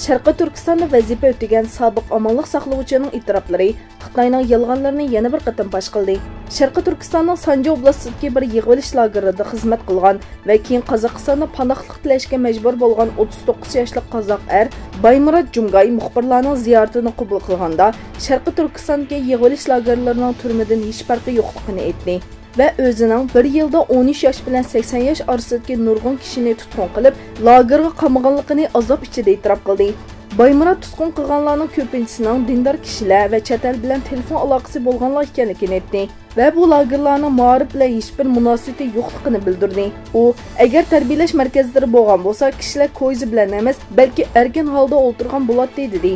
Sharqiy Turkistonda vazifa o'tagan sobiq amonlik saqlovchining e'tiroflari Xitoyning yolg'onlarini yana bir qatam fosh qildi. Sharqiy Turkistonning Sanji oblastidagi bir yig'ilish lagerida xizmat qilgan va keyin Qozog'istonda panohlik tilashga majbur bo'lgan 39 yoshli qozoq Baymurod Jumgay muxbirlarning ziyoratini qabul qilganda Sharqiy Turkistondagi yig'ilish lagerlarining turmidan hech farqi yo'qligini aytdi. Ve özünün bir yılda 13 yaş bilen 80 yaş arasındaki nurgun kişini tutkun qilib, lagerga qamağanlıqını azap içinde itiraf qildi. Baymurod tutkun qilganlarning ko'pinchisining dindor kishilar va chet el bilan telefon aloqasi bo'lganlar ekanligini aytdi va bu lagerlarning ma'rif bilan hech bir munosabati yo'qligini bildirdi. U agar tarbiyalash markazlari bo'lgan bo'lsa, kishilar ko'zi bilan emas, balki erkin holda o'tirgan bo'ladi dedi.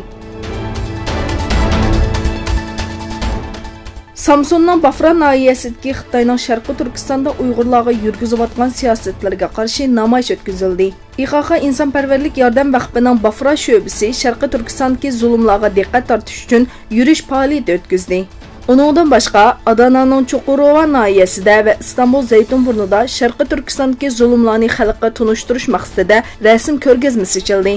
Samsunning Bafra nahiyasidagi Xitoyning Sharqiy Turkistonda Uyg'urlarga yurgizayotgan siyosatlarga qarshi namoyish o'tkazildi. IXX insonparvarlik yordam vaqfining Bafra sho'basi Sharqiy Turkistondagi zulmlarga diqqat tortish uchun yurish faoliyati o'tkazdi. Uningdan boshqa Adananing Chuqurova nahiyasida va Istanbul Zaytunburnida Sharqiy Turkistondagi zulmlarni xalqqa tunishtirish maqsadida rasm ko'rgazmasi ochildi.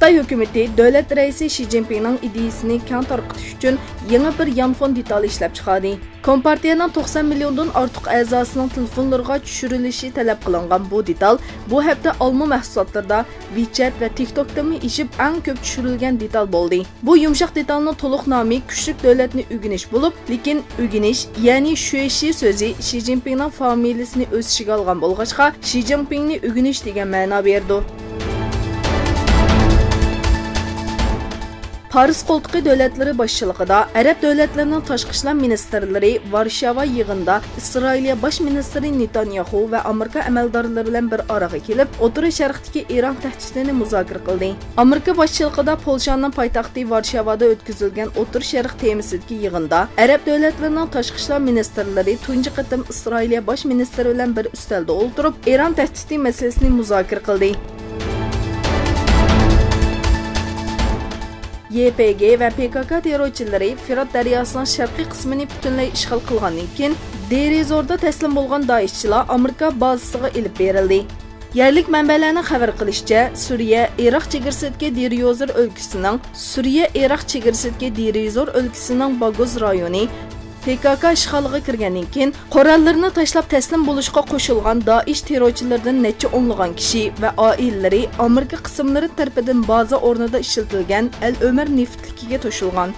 Xitoy hukumati davlat raisi Xi Jinpingning ideyasini keng tarqatish uchun yangi bir yanfon detal ishlab chiqardi. Kompartiyaning 90 milliondan ortiq a'zosining telefonlariga tushirilishi talab qilingan bu detal bu hafta olma mahsulotlarda WeChat va TikTok'da ishib eng ko'p tushirilgan detal bo'ldi. Bu yumshoq detalning to'liq nomi kuchli davlatni o'rganish bo'lib, lekin o'rganish, ya'ni shueshi so'zi Xi Jinpingning familiyasini o'z ichiga olgan bo'lg'achqa Xi Jinpingni o'rganish degan ma'no berdi. Paris qo'ltiqi davlatlari boshchiligida Arab davlatlarining tashqi ishlar ministrlari Varshava yig'inida Isroiliya bosh ministri Netanyahu va Amerika amaldorlari bilan bir oraga kelib, O'rta Sharqdagi Eron tahdidini muzokara qildi. Amerika boshchiligida Polshaning poytaxti Varshavada o'tkazilgan O'rta Sharq temasidagi yig'inda Arab davlatlarining tashqi ishlar ministrlari tunji qatim Isroiliya bosh ministri bilan bir ustalda o'tirib, Eron tahdidi masalasini muzokara qildi. YPG ve PKK terrorchilari Firat daryosining sharqiy qismini butunlay ishg'ol qilgandan keyin Derizorda taslim bo'lgan Daeshchilar Amerika bazasiga ilib berildi. Yerlik manbalarning xabar qilishicha, Suriya-Iroq chegarasidagi Derizor o'lkasining Baguz rayoni PKK ishg'oliga kirgandan keyin qurollarni tashlab taslim bo'lishga qo'shilgan Daesh terrorchilaridan necha o'nlagan kishi va oilalari Amerika qismlari tarafidan baza o'rnida ishlatilgan Al-Umar neftligiga to'shilgan.